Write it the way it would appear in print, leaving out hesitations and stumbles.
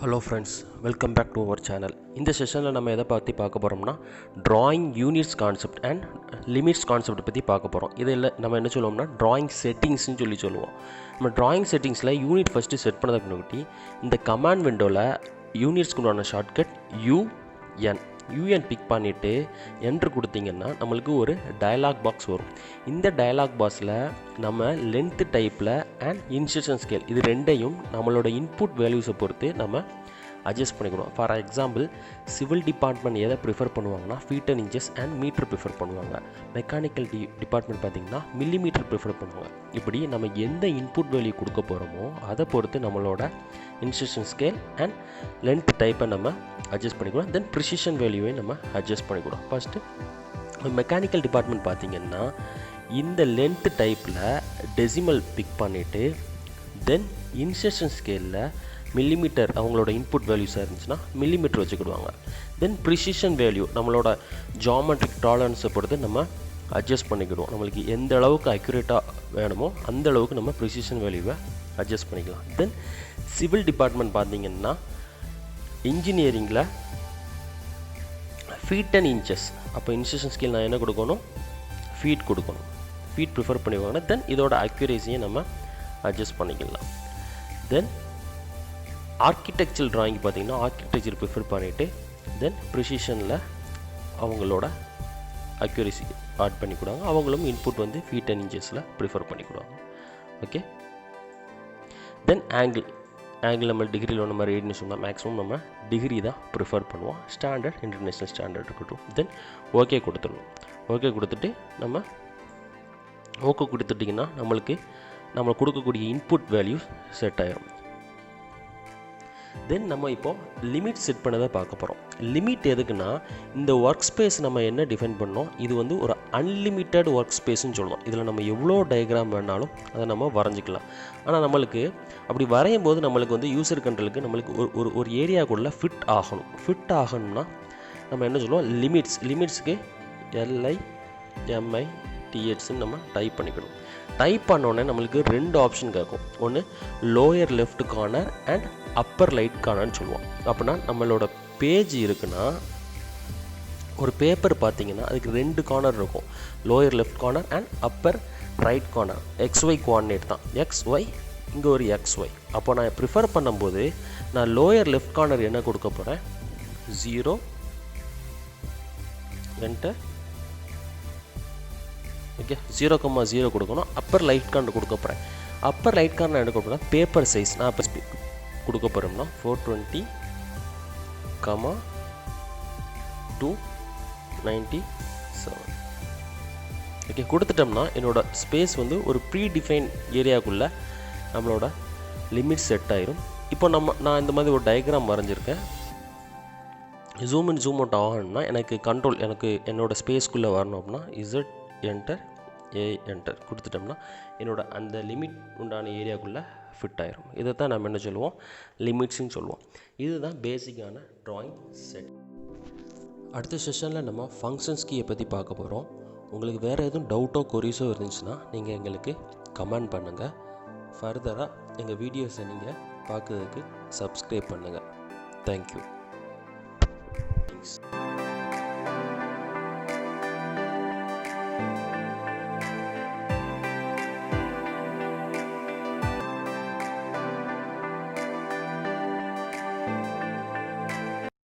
Hello friends, welcome back to our channel. In this session நம்ம எதை பற்றி பார்க்க போகிறோம்னா drawing units concept and limits concept பற்றி பார்க்க போகிறோம். இதில் நம்ம என்ன சொல்லுவோம்னா drawing settingsனு சொல்லுவோம். நம்ம drawing settingsல யூனிட் ஃபஸ்ட்டு செட் பண்ணதுக்கு முன்னாடி இந்த கமாண்ட் விண்டோவில் யூனிட்ஸ்க்கு உண்டான ஷார்ட்கட் UN பிக் பண்ணிவிட்டு என்ட்ரு கொடுத்தீங்கன்னா நம்மளுக்கு ஒரு டயலாக் பாக்ஸ் வரும். இந்த டயலாக் பாக்ஸில் நம்ம லென்த்து டைப்பில் அண்ட் இன்ஸ்ட்ரக்ஷன் ஸ்கேல் இது ரெண்டையும் நம்மளோட இன்புட் வேல்யூஸை பொறுத்து நம்ம அட்ஜஸ்ட் பண்ணிக்கணும். ஃபார் எக்ஸாம்பிள் சிவில் டிபார்ட்மெண்ட் எதை ப்ரிஃபர் பண்ணுவாங்கன்னா feet and inches and meter prefer பண்ணுவாங்க. மெக்கானிக்கல் டிபார்ட்மெண்ட் பார்த்திங்கன்னா மில்லிமீட்டர் ப்ரிஃபர் பண்ணுவாங்க. இப்படி நம்ம எந்த இன்புட் வேல்யூ கொடுக்க போகிறோமோ அதை பொறுத்து நம்மளோட இன்ஸ்ட்ரக்ஷன் ஸ்கேல் அண்ட் லென்த் டைப்பை நம்ம அட்ஜஸ்ட் பண்ணிக்கலாம். தென் ப்ரிசிஷன் வேல்யூவை நம்ம அட்ஜஸ்ட் பண்ணிக்கலாம். ஃபஸ்ட்டு மெக்கானிக்கல் டிபார்ட்மெண்ட் பார்த்திங்கன்னா இந்த லென்த் டைப்பில் டெசிமல் பிக் பண்ணிவிட்டு தென் இன்ஸ்ட்ரக்ஷன் ஸ்கேலில் மில்லிமீட்டர் அவங்களோட இன்புட் வேல்யூஸாக இருந்துச்சுன்னா மில்லிமீட்டர் வச்சுக்கிடுவாங்க. தென் ப்ரிசிஷன் வேல்யூ நம்மளோட ஜாமெட்ரிக் டாலரன்ஸை பொறுத்து நம்ம அட்ஜஸ்ட் பண்ணிக்கிடுவோம். நம்மளுக்கு எந்த அளவுக்கு அக்யூரேட்டாக வேணுமோ அந்த அளவுக்கு நம்ம ப்ரிசிஷன் வேல்யூவை அட்ஜஸ்ட் பண்ணிக்கலாம். தென் சிவில் டிபார்ட்மெண்ட் பார்த்திங்கன்னா இன்ஜினியரிங்கில் ஃபீட் அண்ட் இன்ச்சஸ் அப்போ இன்ஸ்ட்ரக்ஷன் ஸ்கேல் நான் என்ன கொடுக்கணும் ஃபீட் கொடுக்கணும். ஃபீட் ப்ரிஃபர் பண்ணிவாங்கன்னா தென் இதோட அக்யூரேசியை நம்ம அட்ஜஸ்ட் பண்ணிக்கலாம். தென் ஆர்கிடெக்சரல் ட்ராயிங் பார்த்திங்கன்னா ஆர்கிடெக்சர் ப்ரிஃபர் பண்ணிவிட்டு தென் ப்ரிசிஷனில் அவங்களோட அக்யூரேசி ஆட் பண்ணி கொடுவாங்க. அவங்களும் இன்புட் வந்து ஃபீட் அண்ட் இன்ச்சஸில் ப்ரிஃபர் பண்ணி கொடுவாங்க. ஓகே. தென் ஆங்கிள் நம்ம டிகிரியில் நம்ம ரேட்னு சொன்னால் மேக்ஸிமம் நம்ம டிகிரி தான் ப்ரிஃபர் பண்ணுவோம். ஸ்டாண்டர்ட் இன்டர்நேஷ்னல் ஸ்டாண்டர்ட் இருக்கட்டும். தென் ஓகே கொடுத்துடணும். ஓகே கொடுத்துட்டு நம்ம ஓகே கொடுத்துட்டிங்கன்னா நம்ம கொடுக்கக்கூடிய இன்புட் வேல்யூ செட் ஆகிடும். தென் நம்ம இப்போது லிமிட் செட் பண்ணதை பார்க்க போகிறோம். லிமிட் எதுக்குன்னா இந்த ஒர்க் ஸ்பேஸ் நம்ம என்ன டிஃபைன் பண்ணோம் இது வந்து ஒரு அன்லிமிட்டட் ஒர்க் ஸ்பேஸ்ன்னு சொல்லலாம். இதில் நம்ம எவ்வளோ டயக்ராம் வேணாலும் அதை நம்ம வரைஞ்சிக்கலாம். ஆனால் நம்மளுக்கு அப்படி வரையும் போது நம்மளுக்கு வந்து யூசர் கண்ட்ரோலுக்கு நம்மளுக்கு ஒரு ஏரியாக்குள்ளே ஃபிட் ஆகணும்னா நம்ம என்ன சொல்லுவோம் லிமிட்ஸுக்கு LIMITHன்னு நம்ம டைப் பண்ணிக்கணும். டைப் பண்ணோன்னே நம்மளுக்கு ரெண்டு ஆப்ஷன் கேட்கும். ஒன்று lower left corner and upper right கார்னர்னு சொல்லுவோம். அப்படின்னா நம்மளோட பேஜ் இருக்குன்னா ஒரு பேப்பர் பார்த்திங்கன்னா அதுக்கு ரெண்டு கார்னர் இருக்கும். Lower left corner and upper right corner. XY coordinate தான். XY இங்கே ஒரு XY. அப்போ நான் ப்ரிஃபர் பண்ணும்போது நான் லோயர் லெஃப்ட் கார்னர் என்ன கொடுக்க போகிறேன் 0 என்டர். ஓகே 0,0 கொடுக்கணும். அப்பர் ரைட் கார்னர் கொடுக்க போகிறேன். அப்பர் ரைட் கார்னர் என்ன கொடுக்க போகிறேன் பேப்பர் சைஸ் நான் அப்போ கொடுக்க போகிறோம்னா 420,297. ஓகே கொடுத்துட்டோம்னா என்னோடய ஸ்பேஸ் வந்து ஒரு ப்ரீ டிஃபைன் ஏரியாவுக்குள்ளே நம்மளோட லிமிட் செட் ஆயிரும். இப்போ நான் இந்த மாதிரி ஒரு டயக்ராம் வரைஞ்சிருக்கேன். ஜூம் இன் ஜூம் அவுட் ஆகணும்னா எனக்கு என்னோடய ஸ்பேஸ்க்குள்ளே வரணும் அப்படின்னா Z என்டர் என்டர் கொடுத்துட்டோம்னா என்னோட அந்த லிமிட் உண்டான ஏரியாக்குள்ளே ஃபிட் ஆயிரும். இதை தான் நம்ம என்ன சொல்லுவோம் லிமிட்ஸ்ன்னு சொல்லுவோம். இதுதான் பேசிக்கான ட்ராயிங் செட். அடுத்த செஷனில் நம்ம ஃபங்க்ஷன்ஸ் கீயை பற்றி பார்க்க போகிறோம். உங்களுக்கு வேறு எதுவும் டவுட்டோ கொரிஸோ இருந்துச்சுன்னா நீங்கள் எங்களுக்கு கமெண்ட் பண்ணுங்கள். ஃபர்தராக எங்கள் வீடியோஸை நீங்கள் பார்க்குறதுக்கு சப்ஸ்கிரைப் பண்ணுங்கள். தேங்க்யூ.